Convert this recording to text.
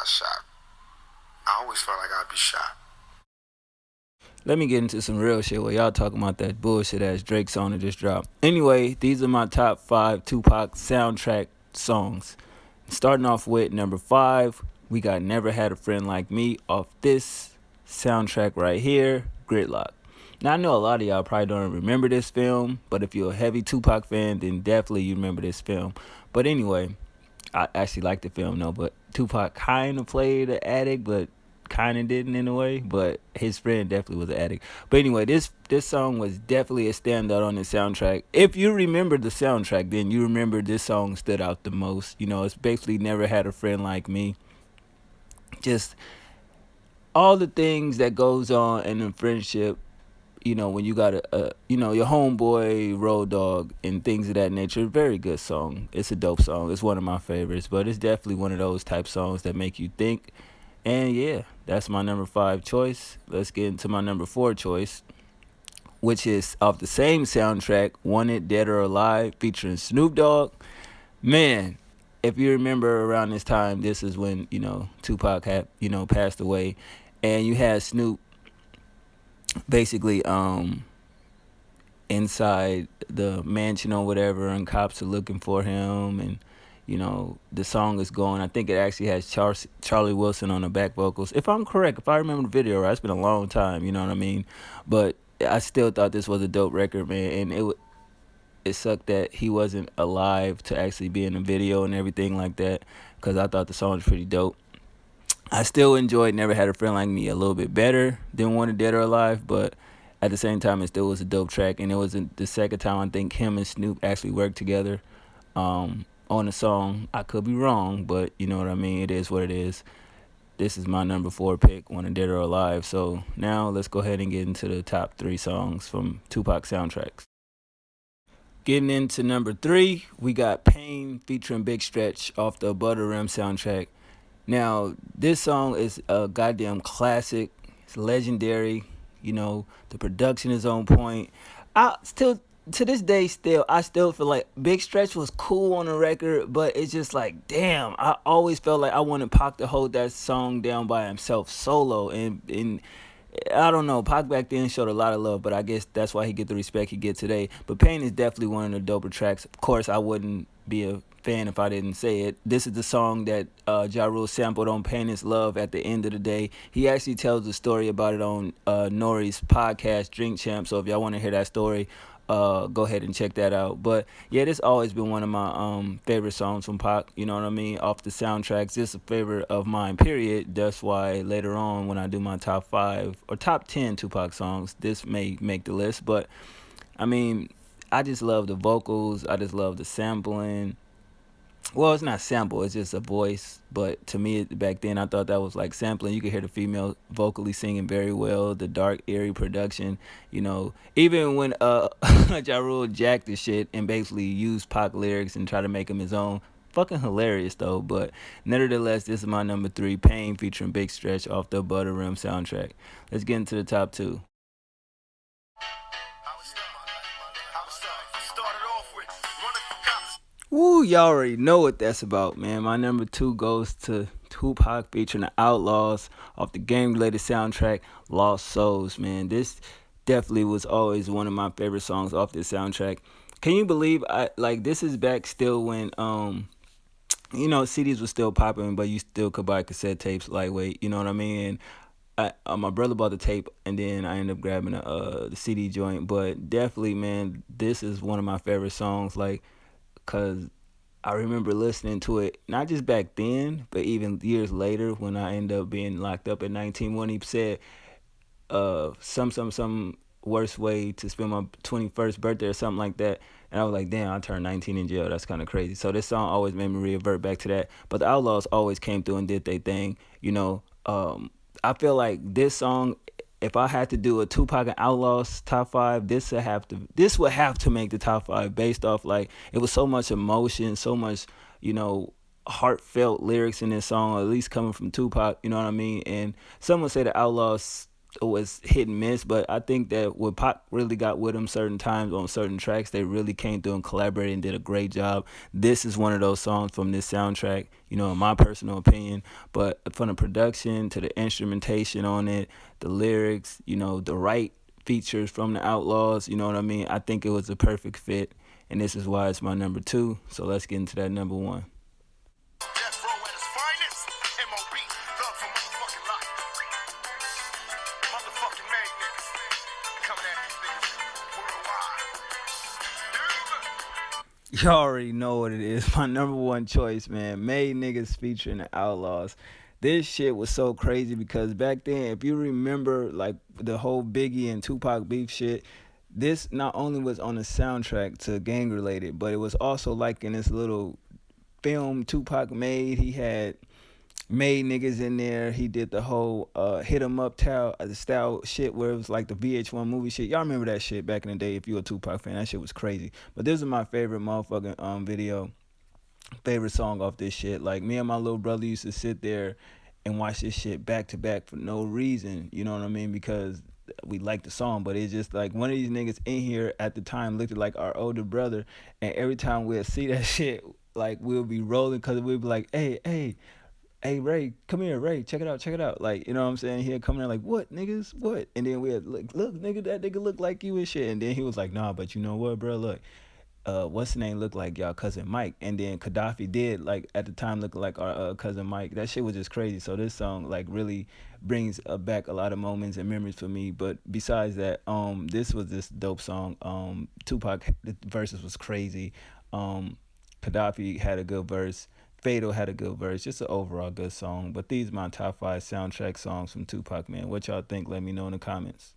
got shot. I always felt like I'd be shot. Let me get into some real shit while y'all talking about that bullshit ass Drake song that just dropped. Anyway, these are my top 5 Tupac soundtrack songs. Starting off with number 5, we got Never Had a Friend Like Me off this soundtrack right here, Gridlock. Now, I know a lot of y'all probably don't remember this film, but if you're a heavy Tupac fan, then definitely you remember this film. But anyway, I actually like the film though, but Tupac kind of played an addict, but kind of didn't in a way. But his friend definitely was an addict. But anyway, this song was definitely a standout on the soundtrack. If you remember the soundtrack, then you remember this song stood out the most. You know, it's basically Never Had a Friend Like Me. Just all the things that goes on in a friendship, you know, when you got your homeboy, road dog, and things of that nature. Very good song. It's a dope song. It's one of my favorites, but it's definitely one of those type songs that make you think. And yeah, that's my number 5 choice. Let's get into my number 4 choice, which is off the same soundtrack, Wanted Dead or Alive, featuring Snoop Dogg. Man, if you remember around this time, this is when, Tupac had, passed away. And you had Snoop basically inside the mansion or whatever, and cops are looking for him, and the song is going. I think it actually has Charlie Wilson on the back vocals, if I'm correct, if I remember the video right. It's been a long time, you know what I mean? But I still thought this was a dope record, man, and it sucked that he wasn't alive to actually be in the video and everything like that, because I thought the song was pretty dope. I still enjoyed Never Had a Friend Like Me a little bit better than Wanted Dead or Alive, but at the same time, it still was a dope track. And it was the second time I think him and Snoop actually worked together on a song. I could be wrong, but you know what I mean? It is what it is. This is my number 4 pick, Wanted Dead or Alive. So now let's go ahead and get into the top 3 songs from Tupac soundtracks. Getting into number 3, we got Pain featuring Big Stretch off the Butter Rim soundtrack. Now, this song is a goddamn classic. It's legendary. The production is on point. I still, to this day, I still feel like Big Stretch was cool on the record, but it's just like, damn, I always felt like I wanted Pac to hold that song down by himself solo. And I don't know, Pac back then showed a lot of love, but I guess that's why he get the respect he get today. But Pain is definitely one of the doper tracks. Of course, I wouldn't be a fan if I didn't say it. This is the song that Ja Rule sampled on Pain is Love at the end of the day. He actually tells the story about it on Nori's podcast, Drink Champ. So if y'all want to hear that story, go ahead and check that out. But yeah, this always been one of my favorite songs from Pac. You know what I mean? Off the soundtracks, this is a favorite of mine. Period. That's why later on when I do my top 5 or top 10 Tupac songs, this may make the list. But I mean, I just love the vocals. I just love the sampling. Well, it's not sample, it's just a voice. But to me, back then, I thought that was like sampling. You could hear the female vocally singing very well, the dark, eerie production. Even when Ja Rule jacked the shit and basically used Pac lyrics and try to make them his own. Fucking hilarious though. But nevertheless, this is my number 3, Pain featuring Big Stretch off the Butter Rim soundtrack. Let's get into the top 2. Woo, y'all already know what that's about, man. My number 2 goes to Tupac featuring the Outlaws off the game-related soundtrack, Lost Souls, man. This definitely was always one of my favorite songs off this soundtrack. Can you believe this is back still when CDs was still popping, but you still could buy cassette tapes lightweight, you know what I mean? And my brother bought the tape, and then I ended up grabbing the CD joint. But definitely, man, this is one of my favorite songs, cause I remember listening to it not just back then, but even years later when I ended up being locked up at 19. When he said, some worst way to spend my 21st birthday or something like that, and I was like, damn, I turned 19 in jail. That's kind of crazy. So this song always made me revert back to that. But the Outlaws always came through and did their thing. I feel like this song, if I had to do a Tupac and Outlaws top 5, this would have to make the top 5 based off it was so much emotion, so much heartfelt lyrics in this song, at least coming from Tupac. You know what I mean? And some would say the Outlaws was hit and miss, but I think that what Pac really got with him certain times on certain tracks, they really came through and collaborated and did a great job. This is one of those songs from this soundtrack, in my personal opinion. But from the production to the instrumentation on it, the lyrics, the right features from the Outlaws, you know what I mean? I think it was a perfect fit, and this is why it's my number two. So let's get into that number one. Death row at its finest. MOB, thug for motherfucking life. Motherfucking made niggas. Coming at these niggas worldwide. You already know what it is. My number one choice, man. Made Niggas featuring the Outlaws. This shit was so crazy because back then, if you remember, like the whole Biggie and Tupac beef shit, this not only was on the soundtrack to Gang Related, but it was also like in this little film Tupac made. He had made niggas in there. He did the whole hit 'em up style shit where it was like the VH1 movie shit. Y'all remember that shit back in the day if you were a Tupac fan. That shit was crazy. But this is my favorite motherfucking video, favorite song off this shit. Like me and my little brother used to sit there and watch this shit back to back for no reason. You know what I mean? Because we liked the song, but it's just like one of these niggas in here at the time looked like our older brother, and every time we'd see that shit, like we'll be rolling because we'd be like, hey Ray, come here, Ray, check it out. Like, you know what I'm saying? He'd come in there like, what, niggas? What? And then we'd look, nigga, that nigga look like you and shit. And then he was like, nah, but you know what, bro? Look, what's the name look like y'all cousin Mike? And then Gaddafi did, like, at the time look like our cousin Mike. That shit was just crazy. So this song like really brings back a lot of moments and memories for me. But besides that, this was this dope song. Tupac the verses was crazy. Gaddafi had a good verse. Fatal had a good verse. Just an overall good song. But these are my top 5 soundtrack songs from Tupac, man. What y'all think? Let me know in the comments.